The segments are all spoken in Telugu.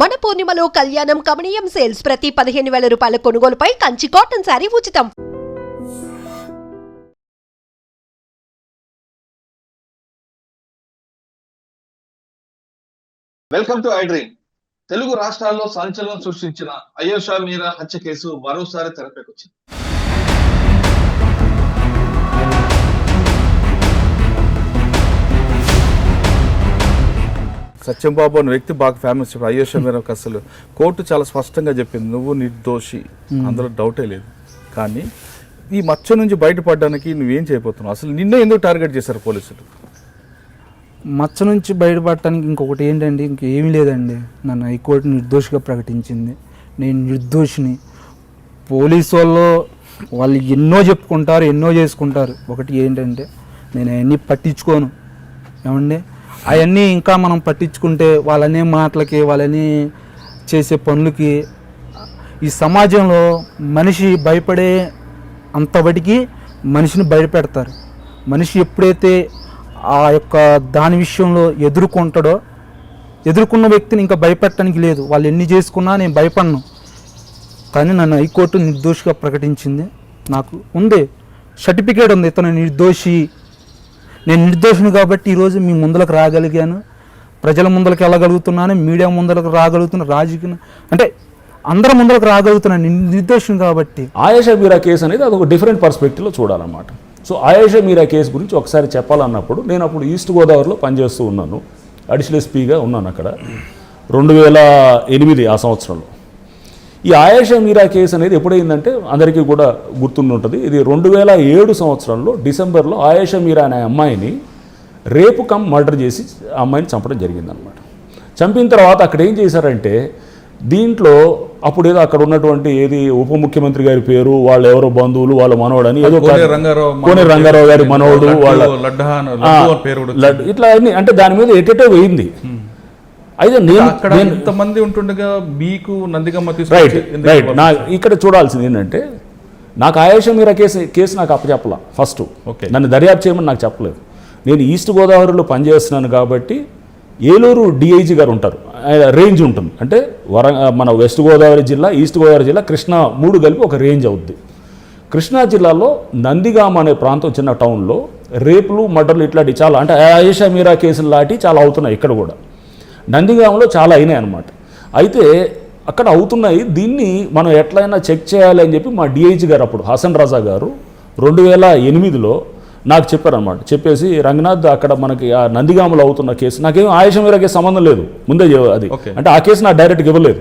మన పూర్ణిమలో కళ్యాణం కమనీయం సేల్స్ ప్రతి 15,000 రూపాయల కొనుగోలుపై కంచి కాటన్ శారీ ఉచితం. Welcome to I dream. Telugu రాష్ట్రాల్లో సంచలనం సృష్టించిన అయోషా మీరా హత్య కేసు మరోసారి తెరపైకి వచ్చింది. సత్యం బాబు అనే వ్యక్తి బాగా ఫేమస్. అయోషా మీరాకు అసలు కోర్టు చాలా స్పష్టంగా చెప్పింది, నువ్వు నిర్దోషి, అందులో డౌటే లేదు. కానీ ఈ మచ్చ నుంచి బయటపడడానికి నువ్వేం చేయబోతున్నావు? అసలు నిన్నే ఎందుకు టార్గెట్ చేశారు పోలీసులు? మచ్చ నుంచి బయటపడటానికి ఇంకొకటి ఏంటండి, ఇంకేమీ లేదండి. నన్ను హైకోర్టు నిర్దోషిగా ప్రకటించింది. నేను నిర్దోషిని. పోలీసు వాళ్ళు ఎన్నో చెప్పుకుంటారు, ఎన్నో చేసుకుంటారు. ఒకటి ఏంటంటే నేను అవన్నీ పట్టించుకోను. ఏమండి, అవన్నీ ఇంకా మనం పట్టించుకుంటే వాళ్ళనే మాటలకి, వాళ్ళని చేసే పనులకి ఈ సమాజంలో మనిషి భయపడే అంతబడికి మనిషిని భయపెడతారు. మనిషి ఎప్పుడైతే ఆ యొక్క దాని విషయంలో ఎదుర్కొంటాడో, ఎదుర్కొన్న వ్యక్తిని ఇంకా భయపెట్టడానికి లేదు. వాళ్ళు ఎన్ని చేసుకున్నా నేను భయపడను. కానీ నన్ను హైకోర్టు నిర్దోషిగా ప్రకటించింది. నాకు ఉంది, సర్టిఫికేట్ ఉంది, ఇతను నిర్దోషి. నేను నిర్దోషిని కాబట్టి ఈరోజు మీ ముందరకు రాగలిగాను, ప్రజల ముందరకు వెళ్ళగలుగుతున్నాను, మీడియా ముందరకు రాగలుగుతున్నాను, రాజకీయ అంటే అందరి ముందరకు రాగలుగుతున్నాను నిర్దోషిని కాబట్టి. ఆయేషా మీరా కేసు అనేది అదొక డిఫరెంట్ పర్స్పెక్టివ్లో చూడాలన్నమాట. సో ఆయేషా మీరా కేసు గురించి ఒకసారి చెప్పాలన్నప్పుడు, నేను అప్పుడు ఈస్ట్ గోదావరిలో పనిచేస్తూ ఉన్నాను, అడిషనల్ ఎస్పీగా ఉన్నాను అక్కడ 2008 ఆ సంవత్సరంలో. ఈ ఆయేషా మీరా కేసు అనేది ఎప్పుడైందంటే అందరికీ కూడా గుర్తుంటుంది. ఇది 2007 సంవత్సరంలో డిసెంబర్లో ఆయేషా మీరా అనే అమ్మాయిని రేపు కమ్ మర్డర్ చేసి ఆ అమ్మాయిని చంపడం జరిగిందనమాట. చంపిన తర్వాత అక్కడ ఏం చేశారంటే, దీంట్లో అప్పుడు ఏదో అక్కడ ఉన్నటువంటి ఉప ముఖ్యమంత్రి గారి పేరు, వాళ్ళు ఎవరో బంధువులు, వాళ్ళ మనవడు అని ఏదో కోనే రంగారావు గారి మనవడు, వాళ్ళ ఇట్లా అన్ని అంటే దాని మీద ఎటెటో వేయింది. అయితే ఇంతమంది ఉంటుండగా మీకు నందిగమ్మ రైట్ నా ఇక్కడ చూడాల్సింది ఏంటంటే, నాకు ఆయేషా మీరా కేసు నాకు అప్పచెప్పలా. ఫస్ట్ నన్ను దర్యాప్తు చేయమని నాకు చెప్పలేదు. నేను ఈస్ట్ గోదావరిలో పనిచేస్తున్నాను కాబట్టి ఏలూరు డిఐజీ గారు ఉంటారు, రేంజ్ ఉంటుంది. అంటే మన వెస్ట్ గోదావరి జిల్లా, ఈస్ట్ గోదావరి జిల్లా, కృష్ణా 3 కలిపి ఒక రేంజ్ అవుద్ది. కృష్ణా జిల్లాలో నందిగామ అనే ప్రాంతం, చిన్న టౌన్లో రేపులు, మర్డర్లు ఇట్లాంటివి చాలా, అంటే ఆయేషా మీరా కేసులు లాంటి చాలా అవుతున్నాయి. ఇక్కడ కూడా నందిగామలో చాలా అయినాయి అన్నమాట. అయితే అక్కడ అవుతున్నాయి, దీన్ని మనం ఎట్లయినా చెక్ చేయాలి అని చెప్పి మా డిఐజీ గారు అప్పుడు హసన్ రజా గారు 2008లో నాకు చెప్పారనమాట. చెప్పేసి, రంగనాథ్ అక్కడ మనకి ఆ నందిగామలో అవుతున్న కేసు, నాకేం ఆయేషా మీరా కేసు సంబంధం లేదు ముందే అది, అంటే ఆ కేసు నాకు డైరెక్ట్గా ఇవ్వలేదు.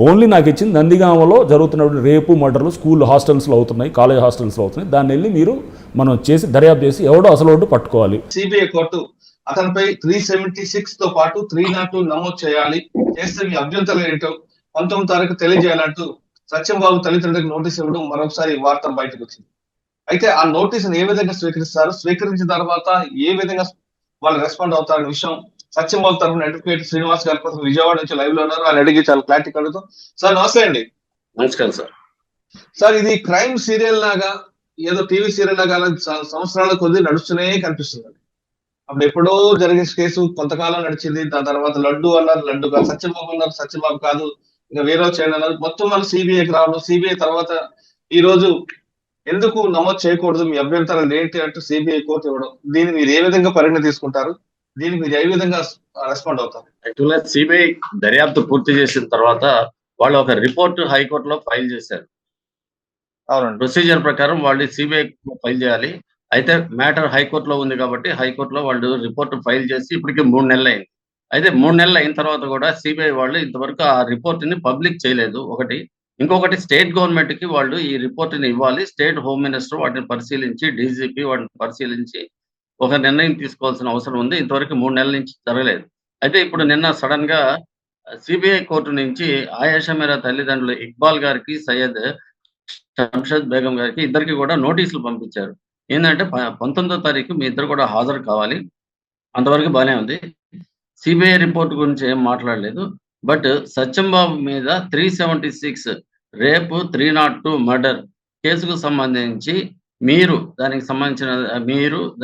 ఓన్లీ నాకు ఇచ్చింది నందిగామలో జరుగుతున్నప్పుడు రేపు, మర్డర్లు స్కూల్ హాస్టల్స్లో అవుతున్నాయి, కాలేజ్ హాస్టల్స్లో అవుతున్నాయి, దాన్ని వెళ్ళి మనం చేసి దర్యాప్తు చేసి ఎవడో అసలు పట్టుకోవాలి. సిబిఐ కోర్టు అతనిపై 376 తో పాటు 302 నమోదు చేయాలి, చేస్తే మీ అభ్యంతరం ఏంటో 19 తారీఖు తెలియజేయాలంటూ సత్యం బాబు తల్లిదండ్రులకు నోటీస్ ఇవ్వడం మరొకసారి వార్త బయటకు వచ్చింది. అయితే ఆ నోటీసును ఏ విధంగా స్వీకరిస్తారు, స్వీకరించిన తర్వాత ఏ విధంగా వాళ్ళు రెస్పాండ్ అవుతారనే విషయం సత్యం బాబు తరఫున అడ్వకేట్ శ్రీనివాస్ గారి కోసం విజయవాడ నుంచి లైవ్ లో ఉన్నారు. ఆయన అడిగి చాలా క్లారిటీ అడుగుతాం. సార్ నమస్తే అండి. నమస్కారం సార్. సార్, ఇది క్రైమ్ సీరియల్ లాగా, ఏదో టీవీ సీరియల్ లాగా సంవత్సరాల కొద్ది నడుస్తూనే కనిపిస్తుంది. అప్పుడు ఎప్పుడో జరిగే కేసు కొంతకాలం నడిచింది, దాని తర్వాత లడ్డు అన్నారు, లడ్డు కాదు, సత్యబాబు అన్నారు, సత్యబాబు కాదు, ఇంకా వేరే చేయండి అన్నారు, మొత్తం మనం సిబిఐకి రావడం, సిబిఐ తర్వాత ఈ రోజు ఎందుకు నమోదు చేయకూడదు, మీ అభ్యంతరాలు ఏంటి అంటూ సిబిఐ కోర్టు ఇవ్వడం, దీన్ని మీరు ఏ విధంగా పరిగణ తీసుకుంటారు, దీనికి మీరు ఏ విధంగా రెస్పాండ్ అవుతారు? యాక్చువల్గా సిబిఐ దర్యాప్తు పూర్తి చేసిన తర్వాత వాళ్ళు ఒక రిపోర్ట్ హైకోర్టులో ఫైల్ చేశారు. అవునండి, ప్రొసీజర్ ప్రకారం వాళ్ళు సిబిఐ ఫైల్ చేయాలి. అయితే మ్యాటర్ హైకోర్టులో ఉంది కాబట్టి హైకోర్టులో వాళ్ళు రిపోర్ట్ ఫైల్ చేసి ఇప్పటికి 3 నెలలు అయింది. అయితే 3 నెలలు అయిన తర్వాత కూడా సిబిఐ వాళ్ళు ఇంతవరకు ఆ రిపోర్ట్ని పబ్లిక్ చేయలేదు. ఒకటి. ఇంకొకటి, స్టేట్ గవర్నమెంట్ కి వాళ్ళు ఈ రిపోర్ట్ని ఇవ్వాలి. స్టేట్ హోమ్ మినిస్టర్ వాటిని పరిశీలించి, డీజీపీ వాటిని పరిశీలించి ఒక నిర్ణయం తీసుకోవాల్సిన అవసరం ఉంది. ఇంతవరకు 3 నెలల నుంచి జరగలేదు. అయితే ఇప్పుడు నిన్న సడన్ గా సిబిఐ కోర్టు నుంచి ఆయేషా మీరా తల్లిదండ్రులు ఇక్బాల్ గారికి, సయ్యద్ షంషద్ బేగం గారికి ఇద్దరికి కూడా నోటీసులు పంపించారు. ఏంటంటే 19వ తారీఖు మీ ఇద్దరు కూడా హాజరు కావాలి. అంతవరకు బాగానే ఉంది. సిబిఐ రిపోర్ట్ గురించి ఏం మాట్లాడలేదు. బట్ సత్యం బాబు మీద 376 రేపు, 302 మర్డర్ కేసుకు సంబంధించి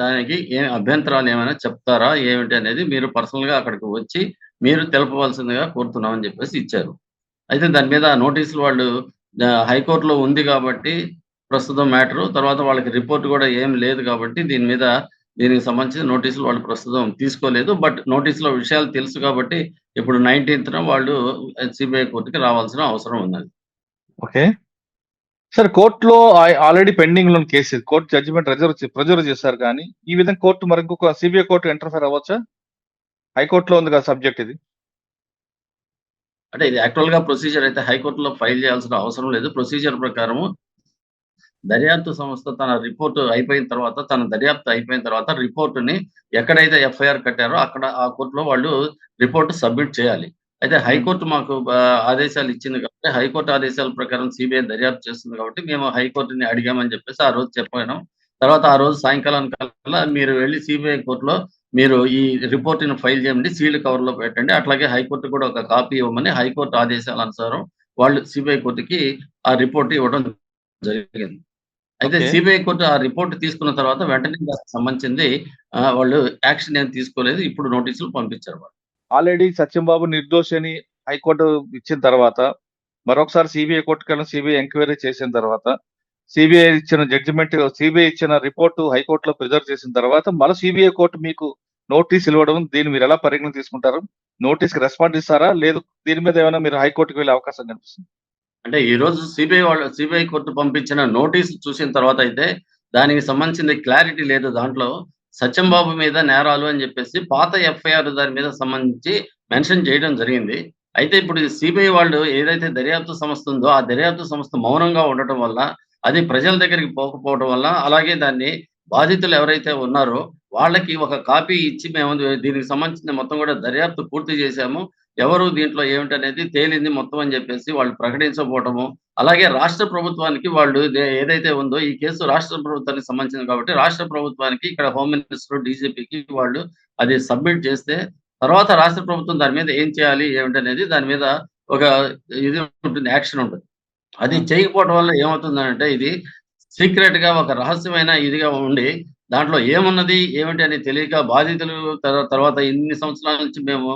దానికి ఏం అభ్యంతరాలు ఏమైనా చెప్తారా ఏమిటి అనేది మీరు పర్సనల్ గా అక్కడికి వచ్చి మీరు తెలపవలసిందిగా కోరుతున్నామని చెప్పేసి ఇచ్చారు. అయితే దాని మీద నోటీసులు వాళ్ళు హైకోర్టులో ఉంది కాబట్టి ప్రస్తుతం మ్యాటరు. తర్వాత వాళ్ళకి రిపోర్ట్ కూడా ఏం లేదు కాబట్టి దీనికి సంబంధించిన నోటీసులు వాళ్ళు ప్రస్తుతం తీసుకోలేదు. బట్ నోటీసులో విషయాలు తెలుసు కాబట్టి ఇప్పుడు 19థ్ వాళ్ళు సిబిఐ కోర్టుకి రావాల్సిన అవసరం ఉన్నది. ఓకే. సార్ కోర్టులో ఆల్రెడీ పెండింగ్ లో కేసు ఇది. కోర్టు జడ్జిమెంట్ ప్రిజర్వ్ చేశారు కానీ ఈ విధంగా కోర్టు మరి ఇంకొక సిబిఐ కోర్టు ఇంటర్ఫేర్ అవ్వచ్చా? హైకోర్టులో ఉంది కదా సబ్జెక్ట్ ఇది. అంటే ఇది యాక్చువల్‌గా ప్రొసీజర్ అయితే హైకోర్టులో ఫైల్ చేయాల్సిన అవసరం లేదు. ప్రొసీజర్ ప్రకారము దర్యాప్తు సంస్థ తన దర్యాప్తు అయిపోయిన తర్వాత రిపోర్ట్‌ని ఎక్కడైతే ఎఫ్ఐఆర్ కట్టారో అక్కడ ఆ కోర్టులో వాళ్ళు రిపోర్ట్ సబ్మిట్ చేయాలి. అయితే హైకోర్టు మాకు ఆదేశాలు ఇచ్చింది కాబట్టి హైకోర్టు ఆదేశాల ప్రకారం సిబిఐ దర్యాప్తు చేస్తుంది కాబట్టి మేము హైకోర్టుని అడిగామని చెప్పేసి ఆ రోజు చెప్పాను. తర్వాత ఆ రోజు సాయంకాలానికల్లా మీరు వెళ్లి సిబిఐ కోర్టులో మీరు ఈ రిపోర్ట్‌ని ఫైల్ చేయండి. సీల్డ్ కవర్‌లో పెట్టండి. అట్లాగే హైకోర్టు కూడా ఒక కాపీ ఇవ్వమని హైకోర్టు ఆదేశాల అనుసారం వాళ్ళు సిబిఐ కోర్టుకి ఆ రిపోర్ట్ ఇవ్వడం జరిగింది. అయితే ఓకే. సిబిఐ కోర్టు ఆ రిపోర్ట్ తీసుకున్న తర్వాత వెంటనే దానికి సంబంధించింది వాళ్ళు యాక్షన్ ఏం తీసుకోలేదు. ఇప్పుడు నోటీసులు పంపించారు వాళ్ళు. ఆల్రెడీ సత్యంబాబు నిర్దోషి అని హైకోర్టు ఇచ్చిన తర్వాత మరొకసారి సిబిఐ కోర్టుకెళ్ళి సిబిఐ ఎంక్వైరీ చేసిన తర్వాత సిబిఐ ఇచ్చిన రిపోర్టు హైకోర్టులో ప్రిజర్వ్ చేసిన తర్వాత మళ్ళీ సిబిఐ కోర్టు మీకు నోటీస్ ఇవ్వడం దీన్ని మీరు ఎలా పరిగణన తీసుకుంటారు? నోటీస్ కి రెస్పాండ్ ఇస్తారా? లేదు దీని మీద ఏమైనా మీరు హైకోర్టుకి వెళ్ళే అవకాశం కనిపిస్తుంది? అంటే ఈ రోజు సిబిఐ కోర్టు పంపించిన నోటీసు చూసిన తర్వాత అయితే దానికి సంబంధించిన క్లారిటీ లేదు. దాంట్లో సత్యంబాబు మీద నేరాలు అని చెప్పేసి పాత ఎఫ్ఐఆర్ దాని మీద సంబంధించి మెన్షన్ చేయడం జరిగింది. అయితే ఇప్పుడు సిబిఐ వాళ్ళు ఏదైతే దర్యాప్తు సంస్థ ఉందో ఆ దర్యాప్తు సంస్థ మౌనంగా ఉండటం వల్ల, అది ప్రజల దగ్గరికి పోకపోవడం వల్ల, అలాగే దాన్ని బాధితులు ఎవరైతే ఉన్నారో వాళ్ళకి ఒక కాపీ ఇచ్చి మేము దీనికి సంబంధించిన మొత్తం కూడా దర్యాప్తు పూర్తి చేశాము. ఎవరు దీంట్లో ఏమిటనేది తేలింది మొత్తం అని చెప్పేసి వాళ్ళు ప్రకటించకపోవటము. అలాగే రాష్ట్ర ప్రభుత్వానికి వాళ్ళు ఏదైతే ఉందో ఈ కేసు రాష్ట్ర ప్రభుత్వానికి సంబంధించింది కాబట్టి రాష్ట్ర ప్రభుత్వానికి ఇక్కడ హోమ్ మినిస్టర్, డీజీపీకి వాళ్ళు అది సబ్మిట్ చేస్తే తర్వాత రాష్ట్ర ప్రభుత్వం దాని మీద ఏం చేయాలి ఏమిటనేది దాని మీద ఒక ఇది ఉంటుంది, యాక్షన్ ఉంటుంది. అది చేయకపోవడం వల్ల ఏమవుతుందనంటే ఇది సీక్రెట్‌గా ఒక రహస్యమైన ఇదిగా ఉండి దాంట్లో ఏమున్నది ఏమిటి అని తెలియక బాధితులు తర్వాత ఇన్ని సంవత్సరాల నుంచి మేము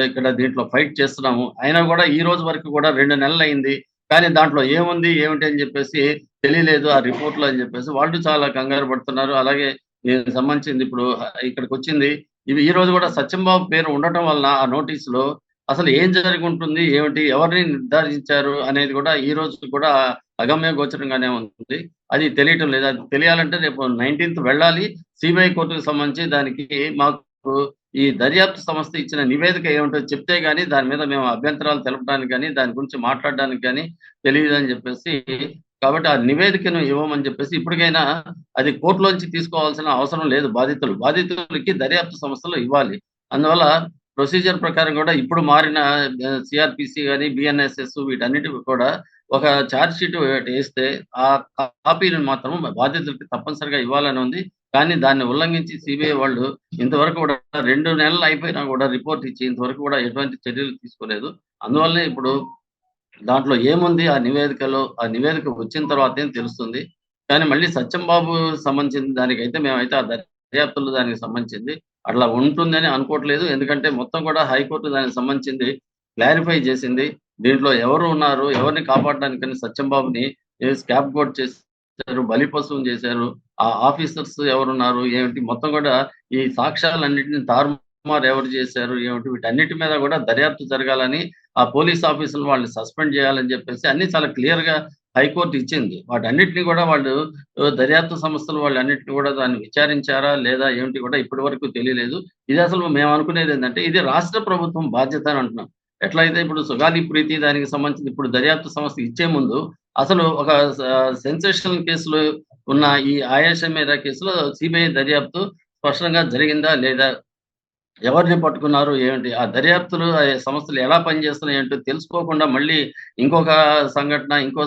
ఇక్కడ దీంట్లో ఫైట్ చేస్తున్నాము. అయినా కూడా ఈ రోజు వరకు కూడా 2 నెలలయింది. కానీ దాంట్లో ఏముంది ఏమిటి అని చెప్పేసి తెలియలేదు ఆ రిపోర్ట్‌లో అని చెప్పేసి వాళ్ళు చాలా కంగారు పడుతున్నారు. అలాగే దీనికి సంబంధించింది ఇప్పుడు ఇక్కడికొచ్చింది. ఈ రోజు కూడా సత్యంబాబు పేరు ఉండటం వలన ఆ నోటీస్‌లో అసలు ఏం జరుగుంటుంది? ఏమిటి? ఎవరిని నిర్ధారించారు? అనేది కూడా ఈ రోజు కూడా అగమ్య గోచరంగానే ఉంది. అది తెలియటం లేదు. అది తెలియాలంటే రేపు 19థ్ వెళ్ళాలి. సిబిఐ కోర్టుకు సంబంధించి దానికి మాకు ఈ దర్యాప్తు సంస్థ ఇచ్చిన నివేదిక ఏమిటో చెప్తే గాని దాని మీద మేము అభ్యంతరాలు తెలపడానికి గాని, దాని గురించి మాట్లాడడానికి గాని తెలీదని చెప్పేసి కాబట్టి ఆ నివేదికను ఇవ్వమని చెప్పేసి ఇప్పటికైనా అది కోర్టులోంచి తీసుకోవాల్సిన అవసరం లేదు బాధితులకి దర్యాప్తు సంస్థలు ఇవ్వాలి. అందువల్ల ప్రొసీజర్ ప్రకారం కూడా ఇప్పుడు మారిన సిఆర్‌పిసి గాని, బిఎన్ఎస్ఎస్ వీటన్నిటికి కూడా ఒక చార్జ్ షీట్ ఏస్తే ఆ కాపీని మాత్రం బాధితులకి తప్పనిసరిగా ఇవ్వాలని ఉంది. కానీ దాన్ని ఉల్లంఘించి సిబిఐ వాళ్ళు ఇంతవరకు కూడా 2 నెలలు అయిపోయినా కూడా రిపోర్ట్ ఇచ్చి ఇంతవరకు కూడా ఎటువంటి చర్యలు తీసుకోలేదు. అందువల్లనే ఇప్పుడు దాంట్లో ఏముంది ఆ నివేదికలో, ఆ నివేదిక వచ్చిన తర్వాతే తెలుస్తుంది. కానీ మళ్ళీ సత్యంబాబు సంబంధించిన దానికైతే మేమైతే ఆ దర్యాప్తులో దానికి సంబంధించింది అట్లా ఉంటుందని అనుకోవట్లేదు. ఎందుకంటే మొత్తం కూడా హైకోర్టు దానికి సంబంధించింది క్లారిఫై చేసింది. దీంట్లో ఎవరు ఉన్నారు? ఎవరిని కాపాడడానికని సత్యంబాబుని స్కాప్ గోట్ చేశారు, బలిపశువుని చేశారు. ఆ ఆఫీసర్స్ ఎవరున్నారు? ఏమిటి? మొత్తం కూడా ఈ సాక్ష్యాలన్నిటిని తారుమారు ఎవరు చేశారు? ఏమిటి? వీటన్నిటి మీద కూడా దర్యాప్తు జరగాలని ఆ పోలీస్ ఆఫీసర్‌లు వాళ్ళని సస్పెండ్ చేయాలని చెప్పేసి అన్నీ చాలా క్లియర్‌గా హైకోర్టు ఇచ్చింది. వాటన్నిటిని కూడా వాళ్ళు దర్యాప్తు సంస్థలు వాళ్ళన్నిటిని కూడా దాన్ని విచారించారా? లేదా? ఏమిటి కూడా ఇప్పటి వరకు తెలియలేదు. ఇది అసలు మేము అనుకునేదేంటంటే ఇది రాష్ట్ర ప్రభుత్వం బాధ్యత అని అంటున్నాం. ఎట్లయితే ఇప్పుడు సుగాలి ప్రీతి దానికి సంబంధించి ఇప్పుడు దర్యాప్తు సంస్థ ఇచ్చే ముందు అసలు ఒక సెన్సేషనల్ కేసులు ఉన్న ఈ ఆయేషా మీరా కేసులో సిబిఐ దర్యాప్తు స్పష్టంగా జరిగిందా? లేదా? ఎవరిని పట్టుకున్నారు? ఏమిటి? ఆ దర్యాప్తులు సంస్థలు ఎలా పనిచేస్తున్నాయి ఏంటో తెలుసుకోకుండా మళ్ళీ ఇంకో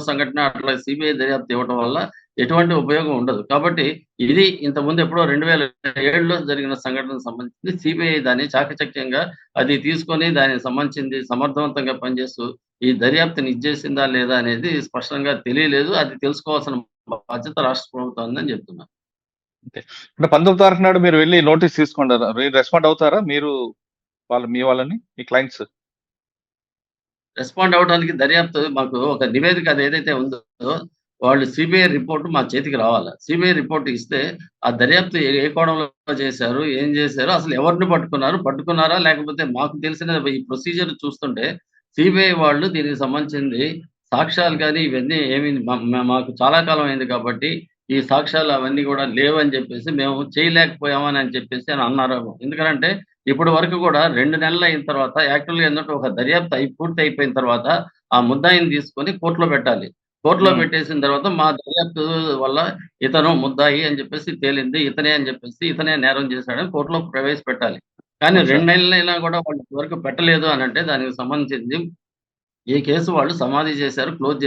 సంఘటన అట్లా సిబిఐ దర్యాప్తు ఇవ్వటం వల్ల ఎటువంటి ఉపయోగం ఉండదు. కాబట్టి ఇది ఇంతకుముందు ఎప్పుడో 2007లో జరిగిన సంఘటనకు సంబంధించి సిబిఐ దాన్ని చాకచక్యంగా అది తీసుకొని దానికి సంబంధించింది సమర్థవంతంగా పనిచేస్తూ ఈ దర్యాప్తుని ఇచ్చేసిందా లేదా అనేది స్పష్టంగా తెలియలేదు. అది తెలుసుకోవాల్సిన బాధ్యత రాష్ట్ర ప్రభుత్వందని చెప్తున్నాను. అంటే 19వ తారీఖు నాడు మీరు వెళ్లి నోటీస్ తీసుకున్నారు. రెస్పాండ్ అవుతారా? మీరు మీ వాళ్ళని మీ క్లయింట్స్? రెస్పాండ్ అవ్వడానికి దర్యాప్తు మాకు ఒక నివేదిక అది ఏదైతే ఉందో వాళ్ళు సిబిఐ రిపోర్ట్ మా చేతికి రావాలి. సిబిఐ రిపోర్ట్ ఇస్తే ఆ దర్యాప్తు ఏ కోణంలో చేశారు, ఏం చేశారు, అసలు ఎవరిని పట్టుకున్నారా లేకపోతే మాకు తెలిసిన ఈ ప్రొసీజర్ చూస్తుంటే సిబిఐ వాళ్ళు దీనికి సంబంధించింది సాక్ష్యాలు కానీ ఇవన్నీ ఏమి మాకు చాలా కాలం అయింది కాబట్టి ఈ సాక్ష్యాలు అవన్నీ కూడా లేవని చెప్పేసి మేము చేయలేకపోయామని చెప్పేసి అని అన్నారు. ఎందుకంటే ఇప్పటి వరకు కూడా 2 నెలలు అయిన తర్వాత యాక్చువల్గా ఏంటంటే ఒక దర్యాప్తు పూర్తి అయిపోయిన తర్వాత ఆ ముద్దాయిని తీసుకొని కోర్టులో పెట్టాలి. కోర్టులో పెట్టేసిన తర్వాత మా దర్యాప్తు వల్ల ఇతను ముద్దాయి అని చెప్పేసి తేలింది, ఇతనే అని చెప్పేసి ఇతనే నేరం చేశాడని కోర్టులో ప్రవేశపెట్టాలి. కానీ 2 నెలలైనా కూడా వాళ్ళు ఇంతవరకు పెట్టలేదు అని అంటే దానికి సంబంధించింది ఈ కేసు వాళ్ళు సమాధి చేశారు, క్లోజ్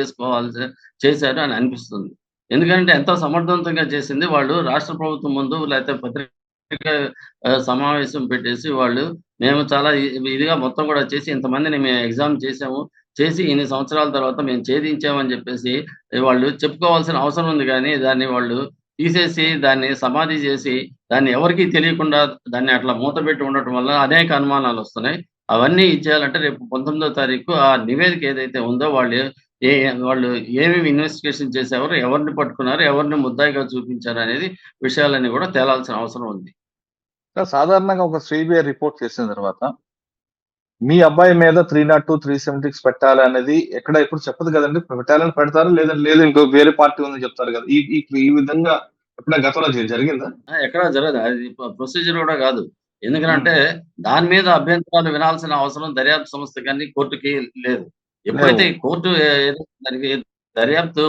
చేశారు అని అనిపిస్తుంది. ఎందుకంటే ఎంతో సమర్థవంతంగా చేసింది వాళ్ళు రాష్ట్ర ప్రభుత్వం ముందు లేకపోతే పత్రికా సమావేశం పెట్టేసి వాళ్ళు మేము చాలా ఇదిగా మొత్తం కూడా చేసి ఇంతమందిని మేము ఎగ్జామ్ చేసాము, చేసి ఇన్ని సంవత్సరాల తర్వాత మేము ఛేదించామని చెప్పేసి వాళ్ళు చెప్పుకోవాల్సిన అవసరం ఉంది. కానీ దాన్ని వాళ్ళు తీసేసి దాన్ని సమాధి చేసి దాన్ని ఎవరికీ తెలియకుండా దాన్ని అట్లా మూతపెట్టి ఉండటం వల్ల అనేక అనుమానాలు వస్తున్నాయి. అవన్నీ ఇచ్చేయాలంటే రేపు 19వ తారీఖు ఆ నివేదిక ఏదైతే ఉందో వాళ్ళు ఏమేమి ఇన్వెస్టిగేషన్ చేసేవారు, ఎవరిని పట్టుకున్నారు, ఎవరిని ముద్దాయిగా చూపించారు అనేది విషయాలన్నీ కూడా తేలాల్సిన అవసరం ఉంది. సాధారణంగా ఒక సిబిఐ రిపోర్ట్ చేసిన తర్వాత మీ అబ్బాయి మీద 302, 376 పెట్టాలి అనేది ఎప్పుడు చెప్పదు కదండి. పెట్టాలని పెడతారు, లేదు ఇంకో వేరే పార్టీ ఉందని చెప్తారు కదా. ఈ విధంగా ఎప్పుడైనా గతంలో జరిగిందా? ఎక్కడా జరగదు, అది ప్రొసీజర్ కూడా కాదు. ఎందుకంటే దాని మీద అభ్యంతరాలు వినాల్సిన అవసరం దర్యాప్తు సంస్థ కానీ కోర్టుకి లేదు. ఎప్పుడైతే కోర్టు దానికి దర్యాప్తు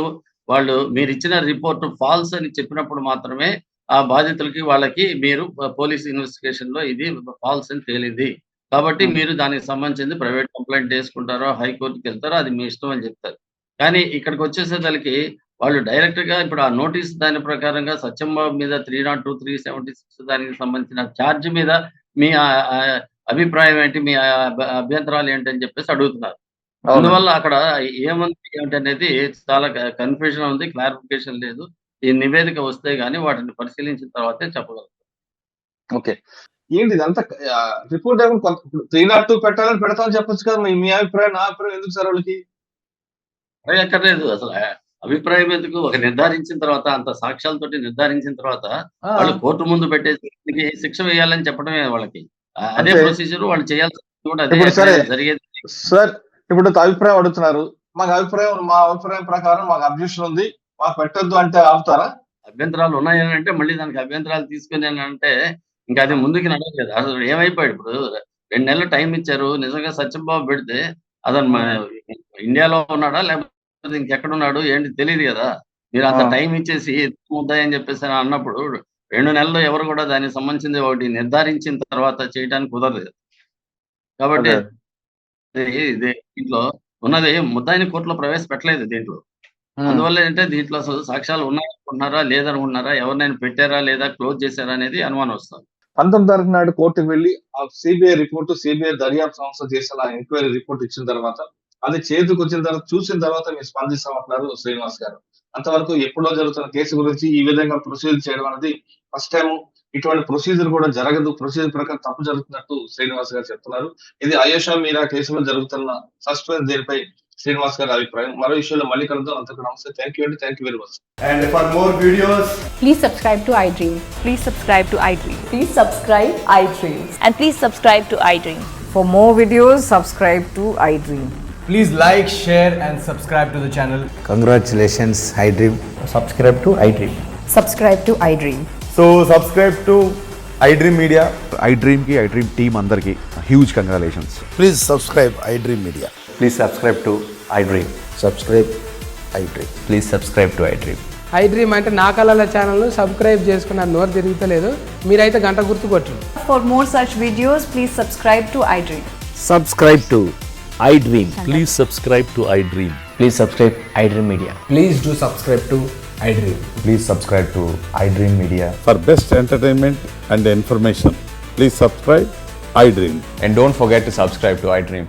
వాళ్ళు మీరు ఇచ్చిన రిపోర్ట్ ఫాల్స్ అని చెప్పినప్పుడు మాత్రమే ఆ బాధితులకి వాళ్ళకి మీరు పోలీస్ ఇన్వెస్టిగేషన్ లో ఇది ఫాల్స్ అని తేలింది కాబట్టి మీరు దానికి సంబంధించింది ప్రైవేట్ కంప్లైంట్ చేసుకుంటారో హైకోర్టుకి వెళ్తారో అది మీ ఇష్టం అని చెప్తారు. కానీ ఇక్కడికి వచ్చేసేదానికి వాళ్ళు డైరెక్ట్ గా ఇప్పుడు ఆ నోటీస్ దాని ప్రకారంగా సత్యంబాబు మీద 302, 376 దానికి సంబంధించిన ఛార్జ్ మీద మీ అభిప్రాయం ఏంటి, మీ అభ్యంతరాలు ఏంటని చెప్పేసి అడుగుతున్నారు. అందువల్ల అక్కడ ఏముంది ఏంటనేది చాలా కన్ఫ్యూజన్ ఉంది, క్లారిఫికేషన్ లేదు. ఈ నివేదిక వస్తే గానీ వాటిని పరిశీలించిన తర్వాతే చెప్పగలం. ఓకే, ఏంటి ఇదంతా రిపోర్ట్ 302 పెట్టాలని పెడతామని చెప్పొచ్చు కదా. మీ అభిప్రాయం, నా అభిప్రాయం ఎందుకు సార్ వాళ్ళకి అక్కర్లేదు? అసలు అభిప్రాయం ఎందుకు? ఒక నిర్ధారించిన తర్వాత అంత సాక్ష్యాలతోటి నిర్ధారించిన తర్వాత వాళ్ళు కోర్టు ముందు పెట్టేసి శిక్ష వేయాలని చెప్పడమే వాళ్ళకి. అదే ప్రొసీజర్ వాళ్ళు చేయాల్సింది కూడా అదే జరిగేది. సార్ ఇప్పుడు అభిప్రాయం అడుగుతున్నారు, మా అభిప్రాయం ప్రకారం మాకు అబ్జెక్షన్ ఉంది, మాకు పెట్టొద్దు అంటే ఆపుతారా? అభ్యంతరాలు ఉన్నాయని అంటే మళ్ళీ దానికి అభ్యంతరాలు తీసుకుని అంటే ఇంకా అది ముందుకు నడవలేదు. అసలు ఏమైపోయాడు, ఇప్పుడు 2 నెలలు టైం ఇచ్చారు. నిజంగా సత్యంబాబు పెడితే అతను ఇండియాలో ఉన్నాడా లేకపోతే ఇంకెక్కడున్నాడు ఏంటి తెలియదు కదా. మీరు అంత టైం ఇచ్చేసి ముద్దాయని చెప్పేసి అన్నప్పుడు 2 నెలల్లో ఎవరు కూడా దానికి సంబంధించింది ఒకటి నిర్ధారించిన తర్వాత చేయడానికి కుదరదు. కాబట్టి దీంట్లో ఉన్నది ముద్దాయిని కోర్టులో ప్రవేశపెట్టలేదు దీంట్లో. అందువల్ల ఏంటంటే దీంట్లో అసలు సాక్ష్యాలు ఉన్నాయనుకుంటున్నారా లేదనుకుంటున్నారా, ఎవరినైనా పెట్టారా లేదా క్లోజ్ చేశారా అనేది అనుమానం వస్తుంది. 19వ తారీఖు నాడు కోర్టుకు వెళ్లి ఆ సిబిఐ దర్యాప్తు సంస్థ చేసిన ఎంక్వైరీ రిపోర్ట్ ఇచ్చిన తర్వాత అది చేతికి వచ్చిన తర్వాత చూసిన తర్వాత మీరు స్పందిస్తామంటున్నారు శ్రీనివాస్ గారు. అంతవరకు ఎప్పుడో జరుగుతున్న కేసు గురించి ఈ విధంగా ప్రొసీజర్ చేయడం అనేది ఫస్ట్ టైం. ఇటువంటి ప్రొసీజర్ కూడా జరగదు, ప్రొసీజర్ ప్రకారం తప్పు జరుగుతున్నట్టు శ్రీనివాస్ గారు చెప్తున్నారు. ఇది అయేషా మీరా కేసులో జరుగుతున్న సస్పెన్స్ దీనిపై శ్రీనివాస్ గారి అభిప్రాయం. మరో విషయంలో మళ్ళీ కలుద్దాం. అంతకు నమస్తే. థ్యాంక్ యూ అండి. Thank you very much. And for more videos, please subscribe to iDream. Please subscribe to iDream. Please subscribe iDream. And please subscribe to iDream. For more videos, subscribe to iDream. please like, share and subscribe to the channel. Congratulations, iDream. Subscribe to iDream. Subscribe to iDream. So subscribe to iDream Media. iDream team andarki huge congratulations. Please subscribe iDream Media. Please subscribe to iDream. Subscribe iDream. Please subscribe to iDream. iDream అంటే నా కళల ఛానల్ను సబ్స్క్రైబ్ చేసుకున్న నోరు తిరుగుతలేదు, మీరైతే గంట గుర్తు కొట్టండి. For more such videos, please subscribe to iDream. Subscribe to iDream. Please subscribe to iDream. Please subscribe iDream Media. Please do subscribe to iDream. Please subscribe to iDream Media. For best entertainment and information, please subscribe iDream. And don't forget to subscribe to iDream.